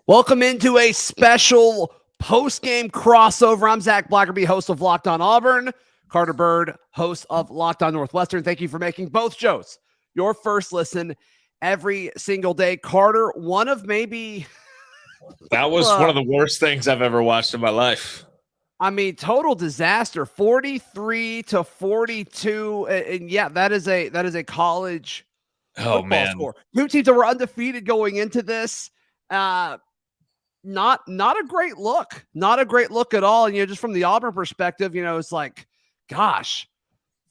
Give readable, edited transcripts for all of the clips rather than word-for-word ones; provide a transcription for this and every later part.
Welcome into a special post-game crossover. I'm Zach Blackerby, host of Locked On Auburn. Carter Byrd, host of Locked On Northwestern. Thank you for making both shows your first listen every single day. Carter, one of maybe... That was one of the worst things I've ever watched in my life. I mean, total disaster, 43-42. And yeah, that is a college football score. Two teams that were undefeated going into this. Not a great look. Not a great look at all. And, just from the Auburn perspective, it's like, gosh,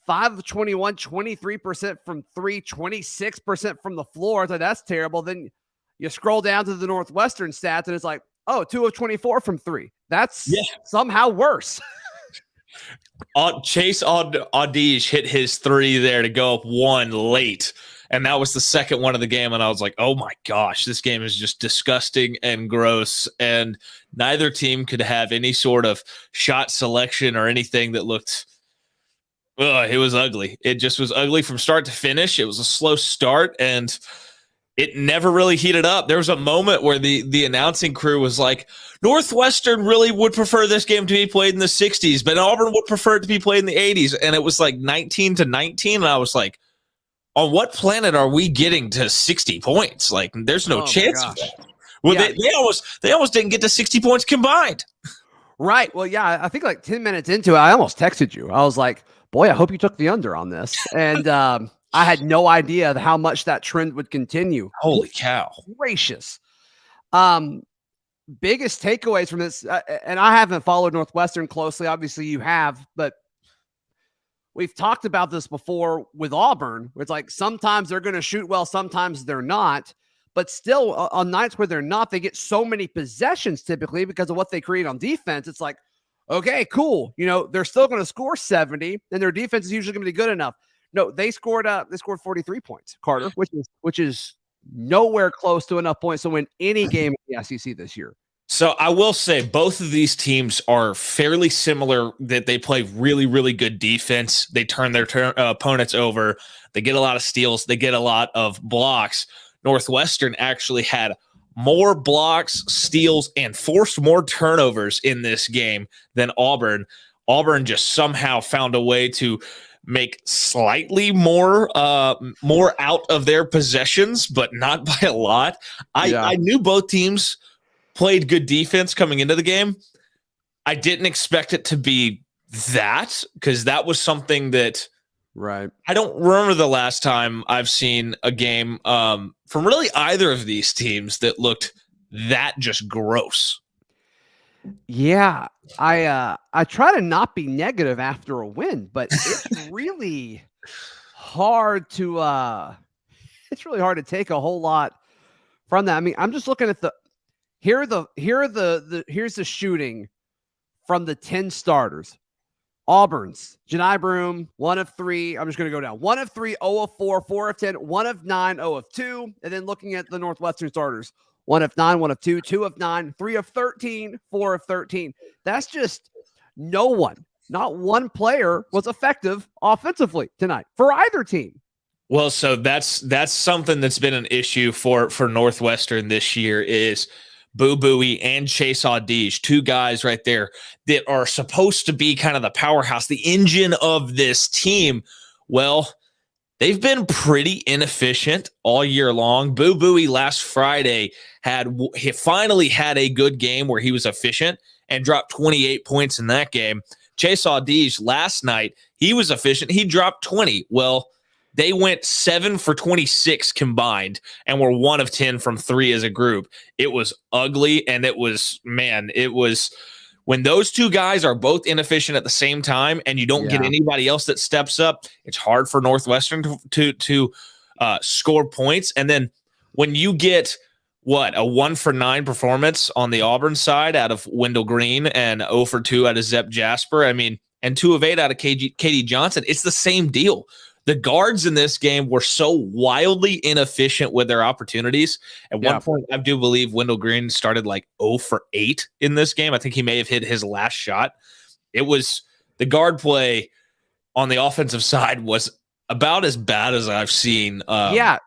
5 of 21, 23% from three, 26% from the floor. So that's terrible. Then you scroll down to the Northwestern stats, and it's like, 2 of 24 from three. That's somehow worse. Chase Audige hit his three there to go up one late. And that was the second one of the game. And I was like, oh my gosh, this game is just disgusting and gross. And neither team could have any sort of shot selection or anything that looked, it was ugly. It just was ugly from start to finish. It was a slow start and it never really heated up. There was a moment where the announcing crew was like, Northwestern really would prefer this game to be played in the 60s, but Auburn would prefer it to be played in the 80s. And it was like 19-19. And I was like, on what planet are we getting to 60 points? Like, there's no chance of that. Well, yeah. they almost didn't get to 60 points combined. Right. Well, yeah, I think like 10 minutes into it, I almost texted you. I was like, boy, I hope you took the under on this. And I had no idea how much that trend would continue. Holy cow. Gracious. Biggest takeaways from this, and I haven't followed Northwestern closely. Obviously, you have, but we've talked about this before with Auburn, where it's like sometimes they're going to shoot well, sometimes they're not. But still, on nights where they're not, they get so many possessions typically because of what they create on defense. It's like, okay, cool. They're still going to score 70, and their defense is usually going to be good enough. No, they scored 43 points, Carter, which is nowhere close to enough points to win any game in the SEC this year. So I will say both of these teams are fairly similar that they play really, really good defense. They turn their opponents over. They get a lot of steals. They get a lot of blocks. Northwestern actually had more blocks, steals, and forced more turnovers in this game than Auburn. Auburn just somehow found a way to make slightly more out of their possessions, but not by a lot. I knew both teams played good defense coming into the game. I didn't expect it to be that, because that was something that I don't remember the last time I've seen a game from really either of these teams that looked that just gross. Yeah, I try to not be negative after a win, but it's really hard to take a whole lot from that. I mean, I'm just looking at here's the shooting from the 10 starters. Auburn's Jani Broome, 1 of 3. I'm just going to go down. 1 of 3, 0 of 4, 4 of 10, 1 of 9, 0 of 2. And then looking at the Northwestern starters, 1 of 9, 1 of 2, 2 of 9, 3 of 13, 4 of 13. That's just not one player was effective offensively tonight for either team. Well, so that's something that's been an issue for Northwestern this year is Boo Buie and Chase Audige, two guys right there that are supposed to be kind of the powerhouse, the engine of this team. Well, they've been pretty inefficient all year long. Boo Buie last Friday he finally had a good game where he was efficient and dropped 28 points in that game. Chase Audige last night, he was efficient. He dropped 20. Well, they went 7 for 26 combined and were 1 of 10 from 3 as a group. It was ugly, and it was when those two guys are both inefficient at the same time and you don't get anybody else that steps up, it's hard for Northwestern to score points. And then when you get a 1 for 9 performance on the Auburn side out of Wendell Green and 0 for 2 out of Zep Jasper, and 2 of 8 out of Katie Johnson, it's the same deal. The guards in this game were so wildly inefficient with their opportunities. At one point, I do believe Wendell Green started like 0 for 8 in this game. I think he may have hit his last shot. It was the guard play on the offensive side was about as bad as I've seen. I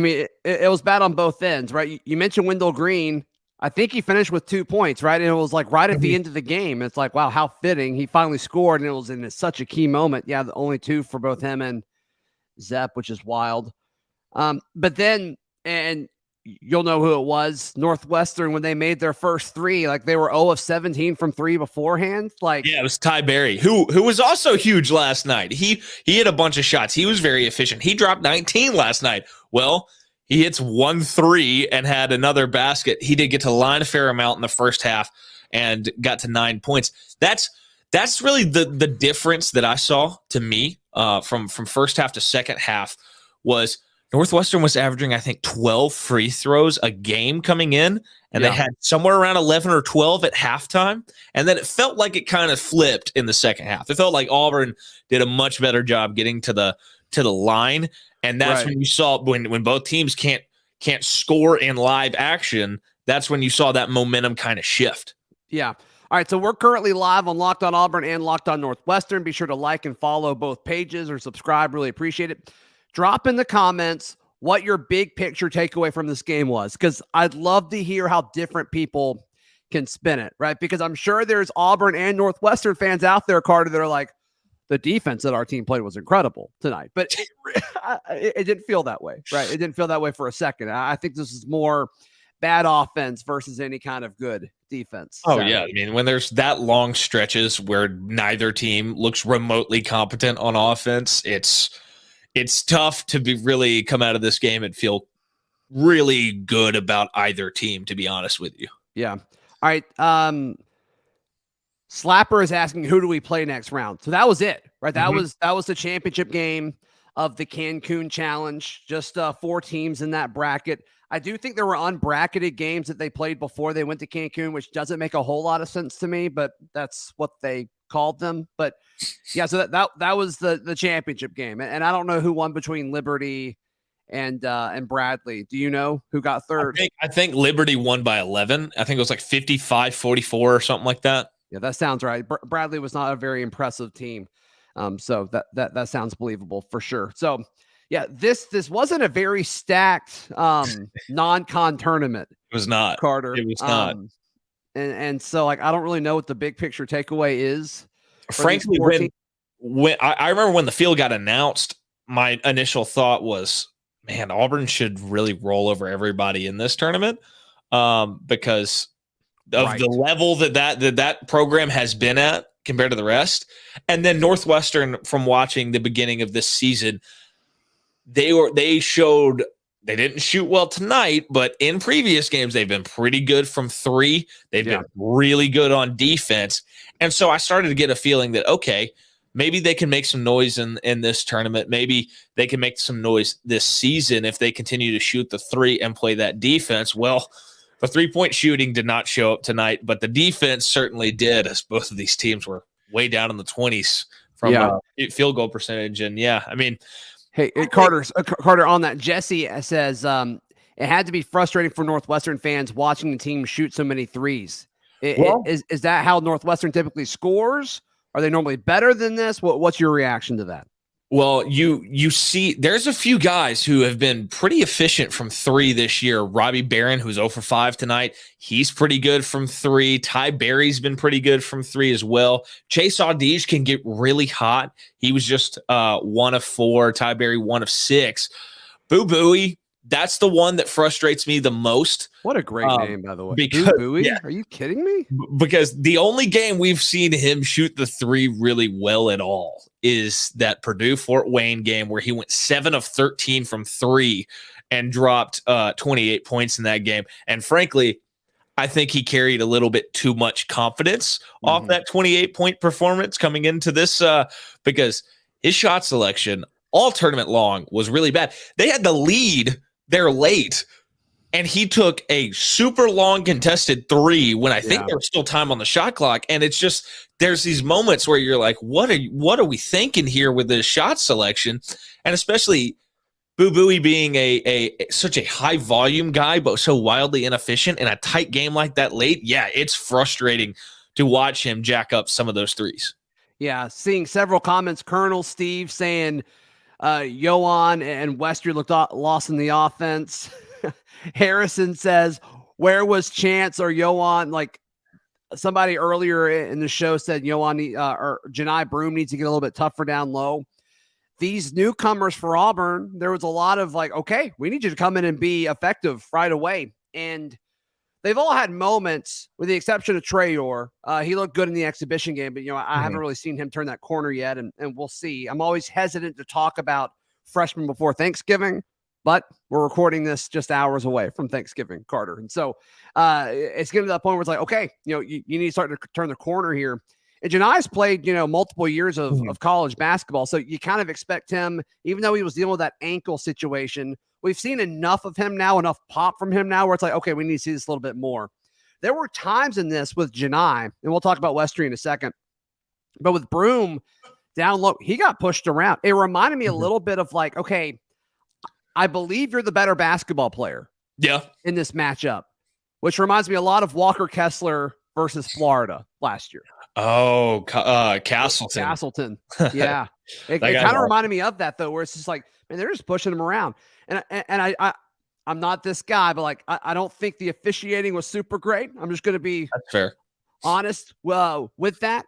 mean, it was bad on both ends, right? You mentioned Wendell Green. I think he finished with 2 points, right? And it was like right at the end of the game. It's like, wow, how fitting. He finally scored, and it was in such a key moment. Yeah, the only 2 for both him and Zepp, which is wild. But then, and you'll know who it was, Northwestern, when they made their first 3, like they were 0 of 17 from 3 beforehand. Like, yeah, it was Ty Berry, who was also huge last night. He hit a bunch of shots. He was very efficient. He dropped 19 last night. Well, he hits 1-3 and had another basket. He did get to line a fair amount in the first half and got to 9 points. That's really the difference that I saw to me from first half to second half was Northwestern was averaging, I think, 12 free throws a game coming in, and they had somewhere around 11 or 12 at halftime. And then it felt like it kind of flipped in the second half. It felt like Auburn did a much better job getting to the line. And that's when you saw when both teams can't score in live action, that's when you saw that momentum kind of shift. Yeah. All right, so we're currently live on Locked on Auburn and Locked on Northwestern. Be sure to like and follow both pages or subscribe. Really appreciate it. Drop in the comments what your big picture takeaway from this game was, because I'd love to hear how different people can spin it, right? Because I'm sure there's Auburn and Northwestern fans out there, Carter, that are like, the defense that our team played was incredible tonight. But it didn't feel that way, right? It didn't feel that way for a second. I think this is more bad offense versus any kind of good defense. Oh, yeah. I mean, when there's that long stretches where neither team looks remotely competent on offense, it's tough to be really come out of this game and feel really good about either team, to be honest with you. Yeah. All right. Slapper is asking, who do we play next round? So that was it, right? That was the championship game of the Cancun Challenge. Just 4 teams in that bracket. I do think there were unbracketed games that they played before they went to Cancun, which doesn't make a whole lot of sense to me, but that's what they called them. But yeah, so that was the championship game. And I don't know who won between Liberty and Bradley. Do you know who got third? I think Liberty won by 11. I think it was like 55-44 or something like that. Yeah, that sounds right. Bradley was not a very impressive team. So that sounds believable for sure. So yeah, this wasn't a very stacked non-con tournament. It was not, Carter. It was not. And so like I don't really know what the big picture takeaway is. Frankly, when I remember when the field got announced, my initial thought was, man, Auburn should really roll over everybody in this tournament because of the level that program has been at compared to the rest. And then Northwestern, from watching the beginning of this season, they showed they didn't shoot well tonight, but in previous games, they've been pretty good from 3. They've been really good on defense. And so I started to get a feeling that, okay, maybe they can make some noise in this tournament. Maybe they can make some noise this season if they continue to shoot the 3 and play that defense. Well, the 3-point shooting did not show up tonight, but the defense certainly did, as both of these teams were way down in the 20s from field goal percentage. And I mean, hey, Carter, on that, Jesse says it had to be frustrating for Northwestern fans watching the team shoot so many threes. Is that how Northwestern typically scores? Are they normally better than this? What's your reaction to that? Well, you see, there's a few guys who have been pretty efficient from 3 this year. Robbie Barron, who's 0 for 5 tonight, he's pretty good from 3. Ty Berry's been pretty good from 3 as well. Chase Audige can get really hot. He was just 1 of 4. Ty Berry 1 of 6. Boo Buie, that's the one that frustrates me the most. What a great name, by the way. Because, Boo Buie? Are you kidding me? Because the only game we've seen him shoot the 3 really well at all is that Purdue-Fort Wayne game where he went 7 of 13 from 3 and dropped 28 points in that game. And frankly, I think he carried a little bit too much confidence off that 28-point performance coming into this because his shot selection all tournament long was really bad. They had the lead there late, and he took a super long contested 3 when I think there was still time on the shot clock. And it's just, there's these moments where you're like, what are we thinking here with this shot selection? And especially Boo Buie being such a high volume guy, but so wildly inefficient in a tight game like that late. Yeah, it's frustrating to watch him jack up some of those 3s. Yeah, seeing several comments. Colonel Steve saying Yohan and Wester looked lost in the offense. Harrison says, where was Chance or Yohan? Like somebody earlier in the show said, Yohan or Janai Broom needs to get a little bit tougher down low. These newcomers for Auburn, there was a lot of like, okay, we need you to come in and be effective right away. And they've all had moments, with the exception of Trayor. He looked good in the exhibition game, but I haven't really seen him turn that corner yet, and we'll see. I'm always hesitant to talk about freshmen before Thanksgiving, but we're recording this just hours away from Thanksgiving, Carter. And so it's getting to that point where it's like, okay, you need to start to turn the corner here. And Janai's played, multiple years of college basketball. So you kind of expect him, even though he was dealing with that ankle situation, we've seen enough of him now, enough pop from him now where it's like, okay, we need to see this a little bit more. There were times in this with Janai, and we'll talk about Westry in a second, but with Broom down low, he got pushed around. It reminded me a little bit of like, okay, I believe you're the better basketball player in this matchup, which reminds me a lot of Walker Kessler versus Florida last year. Oh, Castleton. Yeah. It kind of reminded me of that, though, where it's just like, man, they're just pushing him around. And I'm not this guy, but like, I don't think the officiating was super great. I'm just going to be honest with that.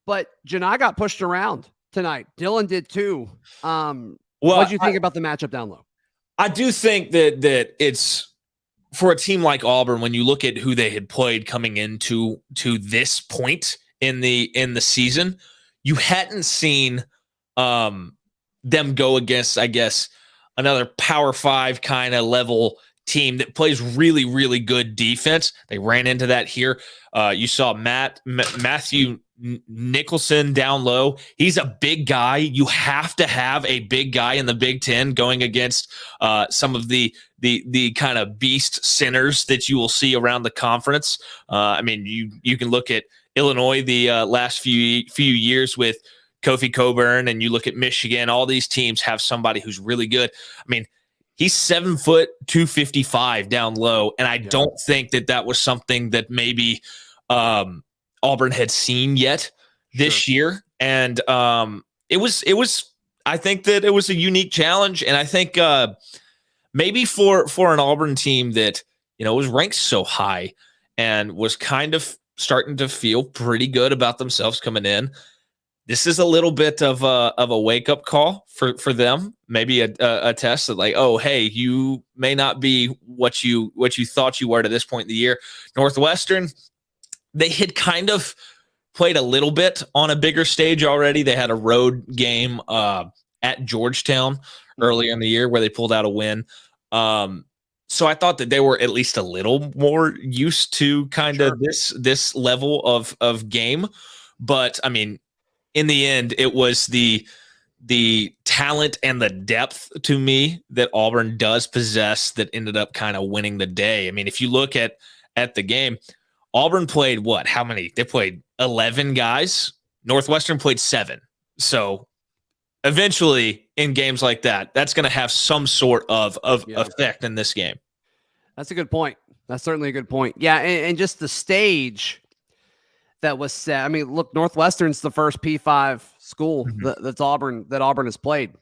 But Janai got pushed around tonight. Dylan did too. What do you think about the matchup down low? I do think that it's, for a team like Auburn, when you look at who they had played coming into this point in the season, you hadn't seen them go against, I guess, another Power 5 kind of level team that plays really, really good defense. They ran into that here. You saw Matthew Nicholson down low. He's a big guy. You have to have a big guy in the Big Ten going against some of the kind of beast centers that you will see around the conference. I mean, you can look at Illinois the last few years with Kofi Coburn, and you look at Michigan. All these teams have somebody who's really good. I mean, he's 7 foot 255 down low, and I don't think that was something that maybe Auburn had seen yet this year. And it was I think that it was a unique challenge, and I think maybe for an Auburn team that was ranked so high and was kind of starting to feel pretty good about themselves coming in, this is a little bit of a wake-up call for them, maybe a test that like, oh, hey, you may not be what you thought you were to this point in the year. Northwestern, they had kind of played a little bit on a bigger stage already. They had a road game at Georgetown earlier in the year where they pulled out a win. So I thought that they were at least a little more used to kind of this level of game. But I mean, in the end, it was the talent and the depth to me that Auburn does possess that ended up kind of winning the day. I mean, if you look at the game, Auburn played what? How many? They played 11 guys. Northwestern played 7. So eventually in games like that, that's going to have some sort of effect in this game. That's a good point. That's certainly a good point. Yeah, and just the stage that was set. I mean, look, Northwestern's the first P5 school that Auburn has played.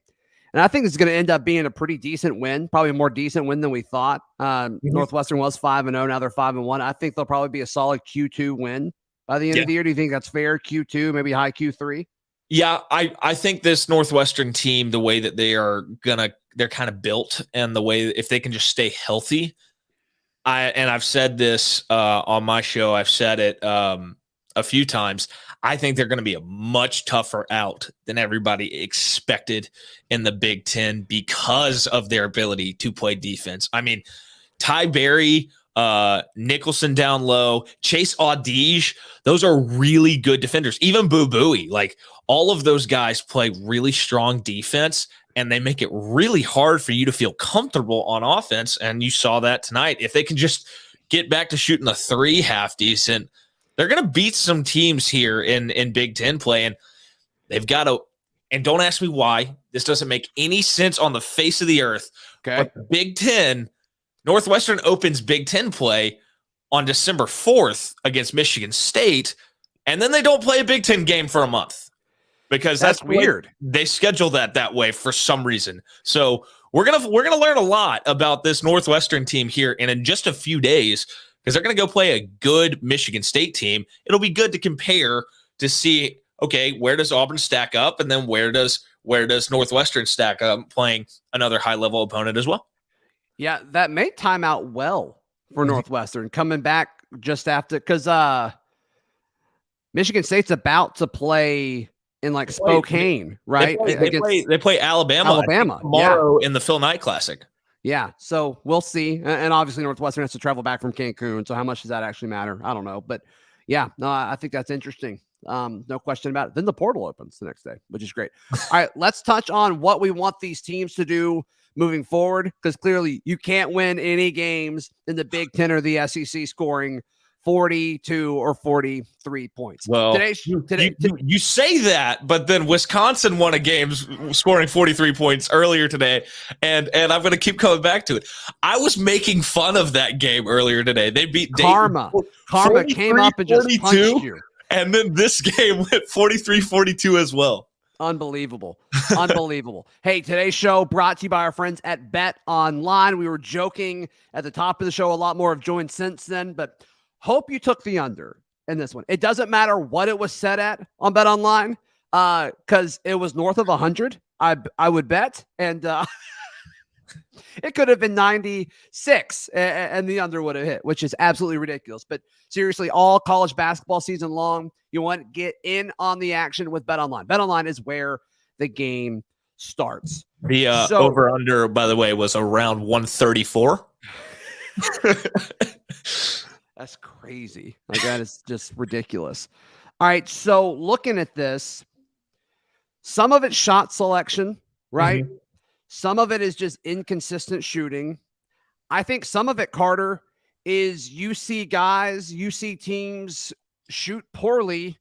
And I think it's going to end up being a pretty decent win, probably a more decent win than we thought. Northwestern was 5-0. Now they're 5-1. I think they'll probably be a solid Q2 win by the end of the year. Do you think that's fair? Q2, maybe high Q3? Yeah, I think this Northwestern team, the way that they're kind of built, and the way if they can just stay healthy. I've said this on my show. I've said it a few times. I think they're going to be a much tougher out than everybody expected in the Big Ten because of their ability to play defense. I mean, Ty Berry, Nicholson down low, Chase Audige, those are really good defenders. Even Boo Buie, like all of those guys play really strong defense, and they make it really hard for you to feel comfortable on offense. And you saw that tonight. If they can just get back to shooting the 3 half decent, they're going to beat some teams here in Big Ten play, and they've got to. And don't ask me why. This doesn't make any sense on the face of the earth. Okay. But the Big Ten, Northwestern opens Big Ten play on December 4th against Michigan State, and then they don't play a Big Ten game for a month because that's weird. They schedule that way for some reason. So we're gonna learn a lot about this Northwestern team here, and in just a few days, because they're going to go play a good Michigan State team. It'll be good to compare to see, okay, where does Auburn stack up, and then where does Northwestern stack up playing another high-level opponent as well. Yeah, that may time out well for Northwestern coming back just after, because Michigan State's about to play in like Spokane, right? They play Alabama tomorrow in the Phil Knight Classic. Yeah, so we'll see. And obviously Northwestern has to travel back from Cancun, so how much does that actually matter? I don't know. But yeah, no, I think that's interesting. No question about it. Then the portal opens the next day, which is great. All right, let's touch on what we want these teams to do moving forward, because clearly you can't win any games in the Big Ten or the SEC scoring 42 or 43 points. Well, you say that, but then Wisconsin won a game scoring 43 points earlier today, and I'm going to keep coming back to it. I was making fun of that game earlier today. They beat Karma came up and just punched you. And then this game went 43-42 as well. Unbelievable. Hey, today's show brought to you by our friends at BetOnline. We were joking at the top of the show. A lot more have joined since then, but hope you took the under in this one. It doesn't matter what it was set at on BetOnline, because it was north of 100, I would bet. And it could have been 96 and the under would have hit, which is absolutely ridiculous. But seriously, all college basketball season long, you want to get in on the action with BetOnline. BetOnline is where the game starts. The over-under, by the way, was around 134. That's crazy. Like, that is just ridiculous. All right, so looking at this, some of it's shot selection, right? Mm-hmm. Some of it is just inconsistent shooting. I think some of it, Carter, is you see teams shoot poorly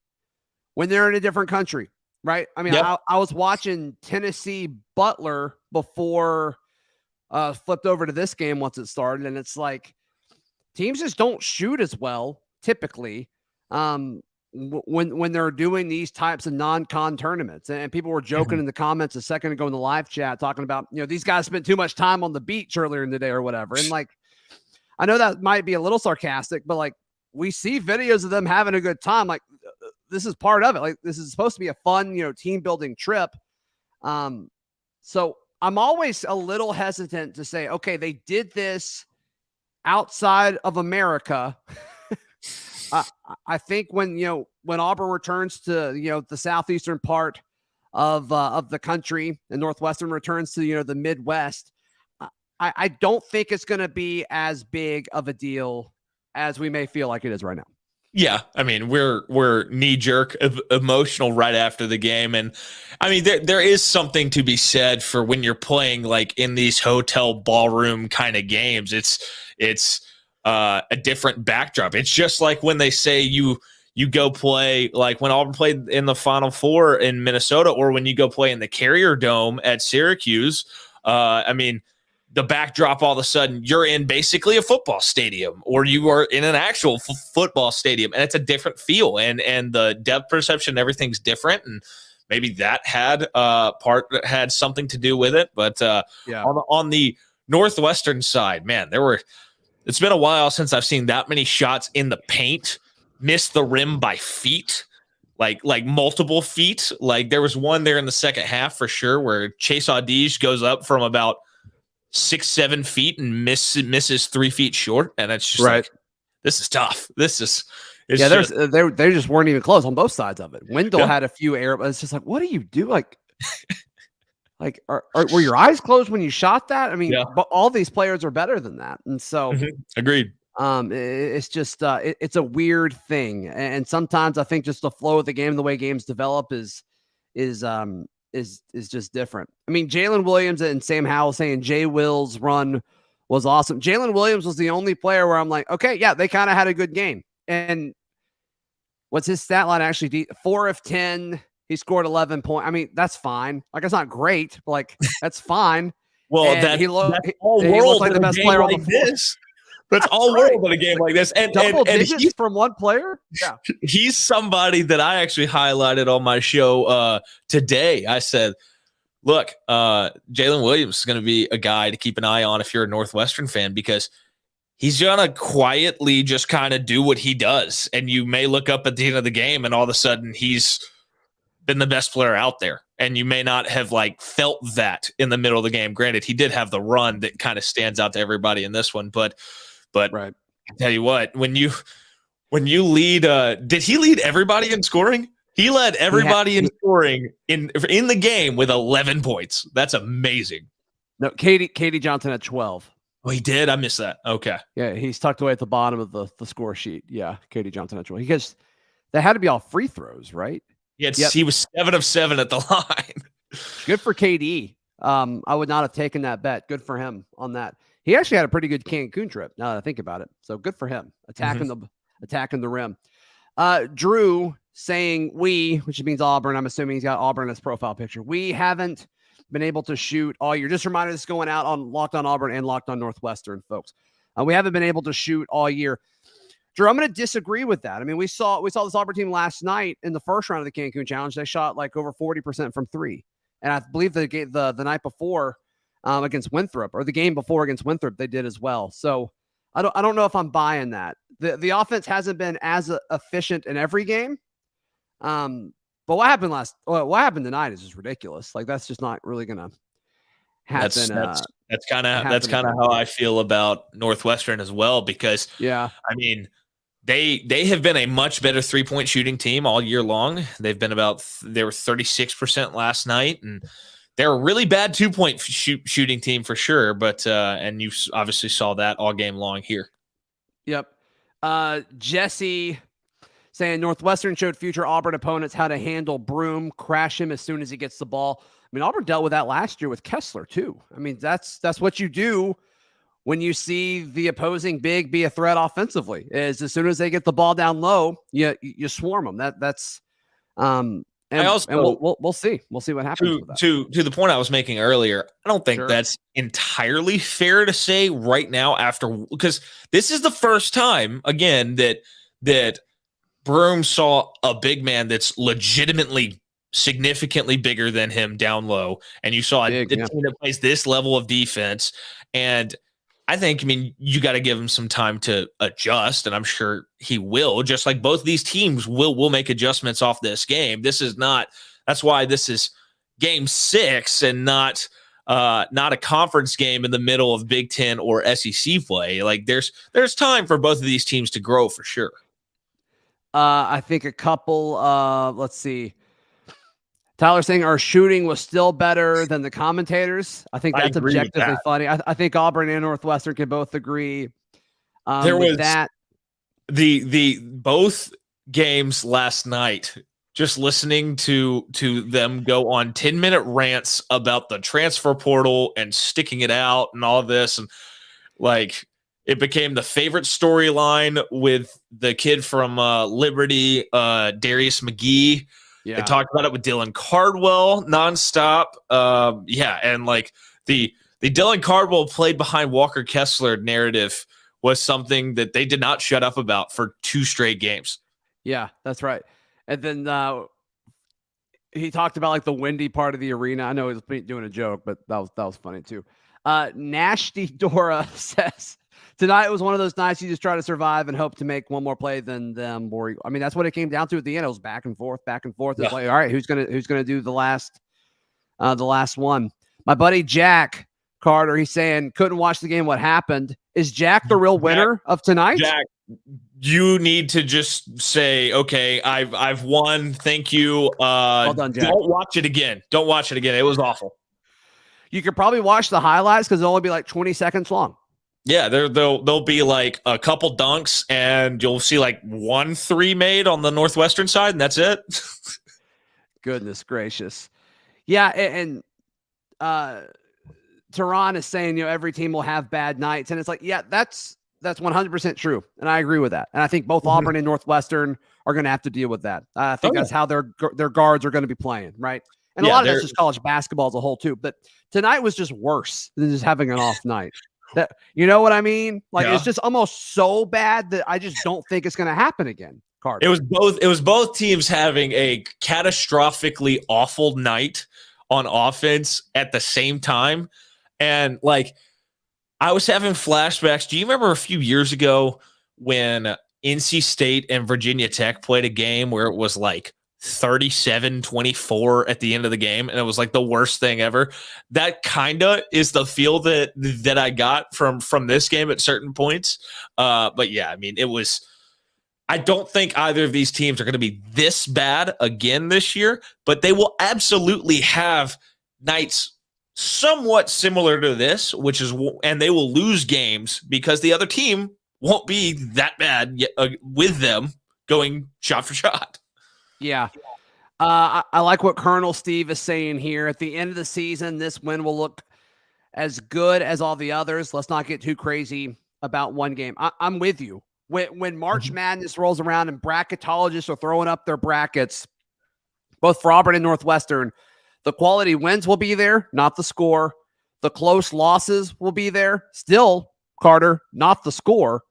when they're in a different country, right? I mean, yep. I was watching Tennessee Butler before flipped over to this game once it started, and it's like teams just don't shoot as well typically when they're doing these types of non-con tournaments. And people were joking in the comments a second ago in the live chat talking about, these guys spent too much time on the beach earlier in the day or whatever. And like, I know that might be a little sarcastic, but like, we see videos of them having a good time. Like, this is part of it. Like, this is supposed to be a fun, team building trip. So I'm always a little hesitant to say, okay, they did this outside of America. I think when Auburn returns to, the southeastern part of the country and Northwestern returns to, the Midwest, I don't think it's going to be as big of a deal as we may feel like it is right now. Yeah, I mean, we're knee-jerk emotional right after the game. And I mean, there is something to be said for when you're playing like in these hotel ballroom kind of games. It's a different backdrop. It's just like when they say you go play, like when Auburn played in the Final Four in Minnesota, or when you go play in the Carrier Dome at Syracuse. I mean, the backdrop, all of a sudden you're in basically a football stadium, or you are in an actual football stadium, and it's a different feel, and the depth perception, everything's different. And maybe that had something to do with it. But on the Northwestern side, man, it's been a while since I've seen that many shots in the paint miss the rim by feet, like multiple feet. Like there was one there in the second half for sure where Chase Audige goes up from about 6-7 feet and misses 3 feet short, and it's just like, this is tough. They just weren't even close on both sides of it. Wendell had a few air, but it's just like, what do you do? Like were your eyes closed when you shot that? I mean, but all these players are better than that, and so agreed. It's just it's a weird thing, and sometimes I think just the flow of the game, the way games develop, is just different. I mean, Jalen Williams and Sam Howell saying Jay Will's run was awesome. Jalen Williams was the only player where I'm like, okay, yeah, they kind of had a good game. And what's his stat line actually? 4 of 10. He scored 11 points. I mean, that's fine. Like, it's not great, but like, that's fine. Well, he looks like the best player on the floor. That's all world in a game like this. And double digits from one player? Yeah. He's somebody that I actually highlighted on my show today. I said, look, Jalen Williams is going to be a guy to keep an eye on if you're a Northwestern fan, because he's going to quietly just kind of do what he does. And you may look up at the end of the game and all of a sudden he's been the best player out there. And you may not have like felt that in the middle of the game. Granted, he did have the run that kind of stands out to everybody in this one, but right. I tell you what, when you lead, did he lead everybody in scoring? He led everybody in scoring in the game with 11 points. That's amazing. No, Katie Johnson had 12. Oh, he did? I missed that. Okay. Yeah, he's tucked away at the bottom of the score sheet. Yeah, Katie Johnson had 12. Because they had to be all free throws, right? He was 7 of 7 at the line. Good for KD. I would not have taken that bet. Good for him on that. He actually had a pretty good Cancun trip, now that I think about it. So good for him. Attacking the rim. Drew saying which means Auburn. I'm assuming he's got Auburn in his profile picture. We haven't been able to shoot all year. Just a reminder, this is going out on Locked on Auburn and Locked on Northwestern, folks. We haven't been able to shoot all year. Drew, I'm going to disagree with that. I mean, we saw this Auburn team last night in the first round of the Cancun Challenge. They shot like over 40% from three. And I believe the night before against Winthrop, or the game before against Winthrop, they did as well. So I don't know if I'm buying that. The offense hasn't been as efficient in every game. But what happened tonight is just ridiculous. Like, that's just not really going to happen. That's kind of how I feel about Northwestern as well, because I mean, they have been a much better 3-point shooting team all year long. They were 36% last night, and they're a really bad 2-point shooting team for sure. But and you obviously saw that all game long here. Yep. Jesse saying Northwestern showed future Auburn opponents how to handle Broom, crash him as soon as he gets the ball. I mean, Auburn dealt with that last year with Kessler too. I mean, that's what you do when you see the opposing big be a threat offensively. Is as soon as they get the ball down low, you swarm them. That's we'll see. We'll see what happens with that. To the point I was making earlier, I don't think that's entirely fair to say right now, because this is the first time again that Broom saw a big man that's legitimately significantly bigger than him down low, and you saw a team that plays this level of defense. And I mean, you got to give him some time to adjust, and I'm sure he will. Just like both of these teams will make adjustments off this game. That's why this is game 6 and not a conference game in the middle of Big Ten or SEC play. Like there's time for both of these teams to grow for sure. I think a couple, let's see. Tyler saying our shooting was still better than the commentators. I think that's objectively funny. I think Auburn and Northwestern can both agree. There was that. The both games last night, just listening to them go on 10-minute rants about the transfer portal and sticking it out and all this, and like it became the favorite storyline with the kid from Liberty, Darius McGee. Yeah. I talked about it with Dylan Cardwell nonstop. And like the Dylan Cardwell played behind Walker Kessler narrative was something that they did not shut up about for 2 straight games. Yeah, that's right. And then he talked about like the windy part of the arena. I know he was doing a joke, but that was funny too. Nasty Dora says, tonight was one of those nights you just try to survive and hope to make one more play than them. I mean, that's what it came down to at the end. It was back and forth. It's like, all right, who's gonna do the last one? My buddy Jack Carter, he's saying couldn't watch the game. What happened? Is Jack the real winner of tonight? Jack, you need to just say, okay, I've won. Thank you. Well done, Jack. Don't watch it again. It was awful. You could probably watch the highlights because it'll only be like 20 seconds long. Yeah, there'll be like a couple dunks, and you'll see like 1 3 made on the Northwestern side, and that's it. Goodness gracious. Yeah, and Tehran is saying, every team will have bad nights, and it's like, yeah, that's 100% true, and I agree with that. And I think both Auburn and Northwestern are going to have to deal with that. I think that's how their guards are going to be playing, right? And a lot of that's just college basketball as a whole too. But tonight was just worse than just having an off night. That, you know what I mean? Like it's just almost so bad that I just don't think it's going to happen again. Carter. It was both teams having a catastrophically awful night on offense at the same time. And like I was having flashbacks. Do you remember a few years ago when NC State and Virginia Tech played a game where it was like 37-24 at the end of the game, and it was like the worst thing ever? That kind of is the feel that I got from this game at certain points. But yeah, I mean, it was. I don't think either of these teams are going to be this bad again this year, but they will absolutely have nights somewhat similar to this, and they will lose games because the other team won't be that bad yet, with them going shot for shot. Yeah. I like what Colonel Steve is saying here. At the end of the season, this win will look as good as all the others. Let's not get too crazy about one game. I'm with you. When March Madness rolls around and bracketologists are throwing up their brackets, both for Auburn and Northwestern, the quality wins will be there, not the score. The close losses will be there. Still, Carter, not the score.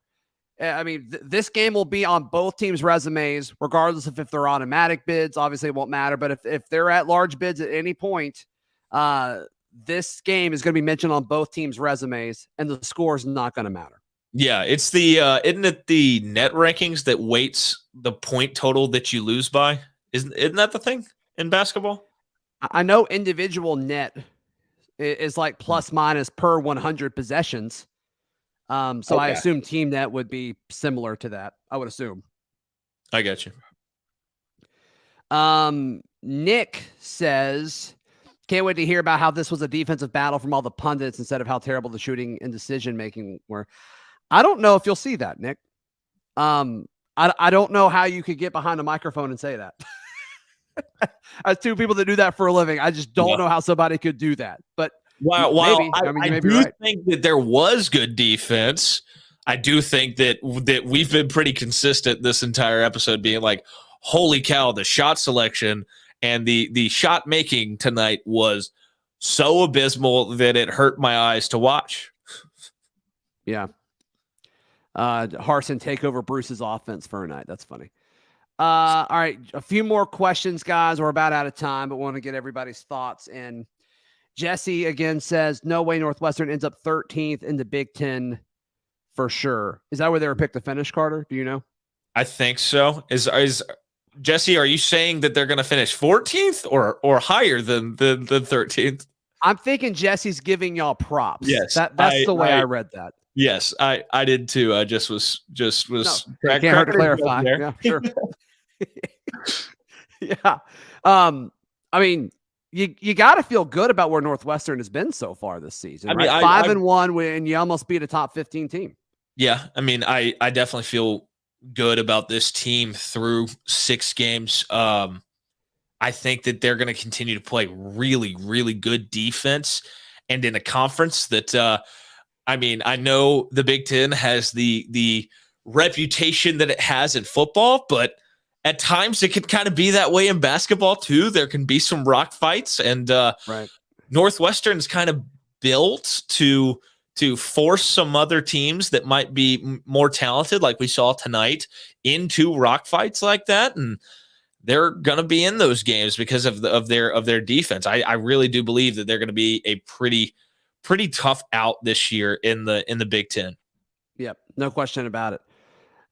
I mean, this game will be on both teams' resumes, regardless of if they're automatic bids. Obviously, it won't matter. But if they're at large bids at any point, this game is going to be mentioned on both teams' resumes, and the score is not going to matter. Yeah, it's the isn't it the net rankings that weights the point total that you lose by? Isn't that the thing in basketball? I know individual net is like plus minus per 100 possessions. So okay. I assume team net would be similar to that. I would assume. I got you. Nick says, can't wait to hear about how this was a defensive battle from all the pundits instead of how terrible the shooting and decision making were. I don't know if you'll see that, Nick. I don't know how you could get behind a microphone and say that. As two people that do that for a living, I just don't know how somebody could do that. But maybe. I do right. think that there was good defense. I do think that we've been pretty consistent this entire episode, being like, holy cow, the shot selection and the shot making tonight was so abysmal that it hurt my eyes to watch. Yeah. Harsin take over Bruce's offense for a night. That's funny. All right. A few more questions, guys. We're about out of time, but want to get everybody's thoughts. And Jesse again says, no way Northwestern ends up 13th in the Big Ten for sure. Is that where they were picked to finish, Carter? Do you know? I think so. Is Jesse, are you saying that they're going to finish 14th or higher than the 13th? I'm thinking Jesse's giving y'all props. Yes. That's the way I read that. Yes, I did too. I just was. No, can't hurt to clarify. Yeah, sure. Yeah. I mean, you got to feel good about where Northwestern has been so far this season. I mean, right? 5-1 when you almost beat a top 15 team. Yeah, I mean, I definitely feel good about this team through 6 games. I think that they're going to continue to play really, really good defense, and in a conference that. I mean, I know the Big Ten has the reputation that it has in football, but at times it can kind of be that way in basketball too. There can be some rock fights, and right. Northwestern's kind of built to force some other teams that might be more talented, like we saw tonight, into rock fights like that, and they're going to be in those games because of their defense. I really do believe that they're going to be a pretty tough out this year in the Big Ten. Yep, no question about it.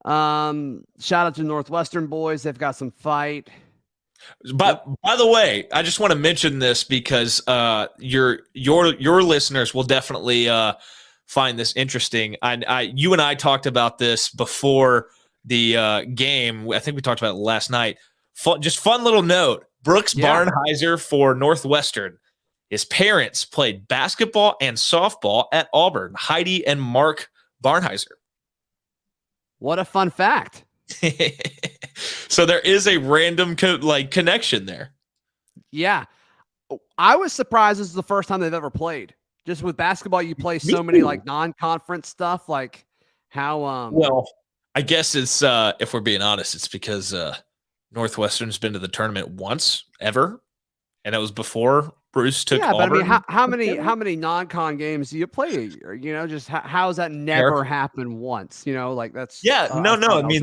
Shout out to Northwestern boys. They've got some fight. But by the way, I just want to mention this because your listeners will definitely find this interesting. You and I talked about this before the game. I think we talked about it last night. Fun little note. Brooks Barnheiser for Northwestern. His parents played basketball and softball at Auburn, Heidi and Mark Barnheiser. What a fun fact. So there is a random connection there. Yeah. I was surprised this is the first time they've ever played. Just with basketball, you play so many like non-conference stuff. Like how well, I guess it's if we're being honest, it's because Northwestern's been to the tournament once ever, and it was before Bruce took Auburn. But I mean, how many non-con games do you play a year? You know, just how has that never happened once? You know, like that's no. I mean,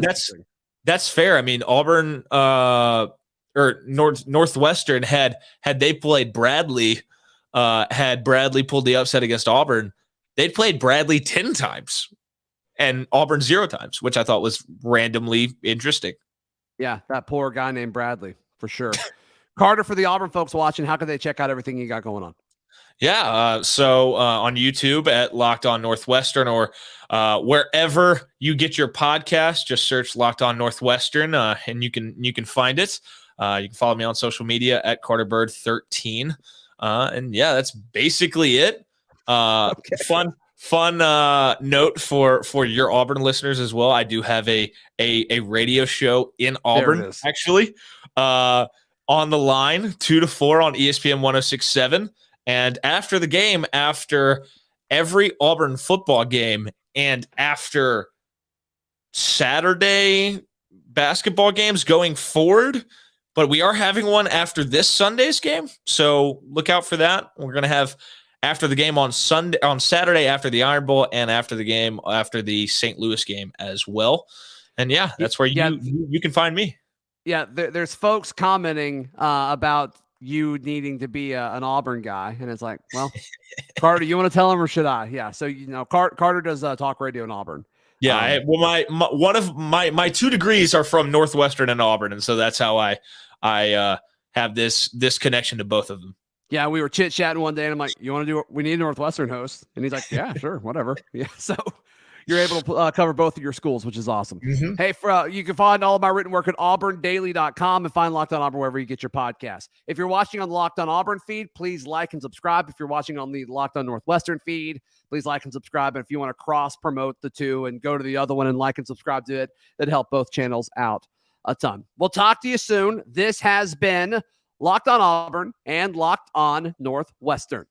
that's fair. I mean, Auburn or Northwestern had they played Bradley, had Bradley pulled the upset against Auburn, they'd played Bradley 10 times and Auburn 0 times, which I thought was randomly interesting. Yeah, that poor guy named Bradley, for sure. Carter, for the Auburn folks watching, how can they check out everything you got going on? Yeah, so on YouTube at Locked On Northwestern, or wherever you get your podcast, just search Locked On Northwestern, and you can find it. You can follow me on social media at CarterByrd13, and yeah, that's basically it. Okay. Fun note for your Auburn listeners as well. I do have a radio show in Auburn, actually, on the line 2 to 4 on ESPN 106.7. And after the game, after every Auburn football game, and after Saturday basketball games going forward, but we are having one after this Sunday's game, so look out for that. We're going to have after the game on Saturday after the Iron Bowl, and after the game after the St. Louis game as well. And yeah, that's where you can find me. Yeah, there's folks commenting about you needing to be an Auburn guy, and it's like, well, Carter, you want to tell him or should I? Yeah, so Carter does talk radio in Auburn. Yeah, one of my 2 degrees are from Northwestern and Auburn, and so that's how I have this connection to both of them. Yeah, we were chit-chatting one day, and I'm like, you want to do – we need a Northwestern host. And he's like, yeah, sure, whatever. Yeah, so you're able to cover both of your schools, which is awesome. Mm-hmm. Hey, you can find all of my written work at auburndaily.com and find Locked On Auburn wherever you get your podcast. If you're watching on the Locked On Auburn feed, please like and subscribe. If you're watching on the Locked On Northwestern feed, please like and subscribe. And if you want to cross-promote the two and go to the other one and like and subscribe to it, that'd help both channels out a ton. We'll talk to you soon. This has been Locked On Auburn and Locked On Northwestern.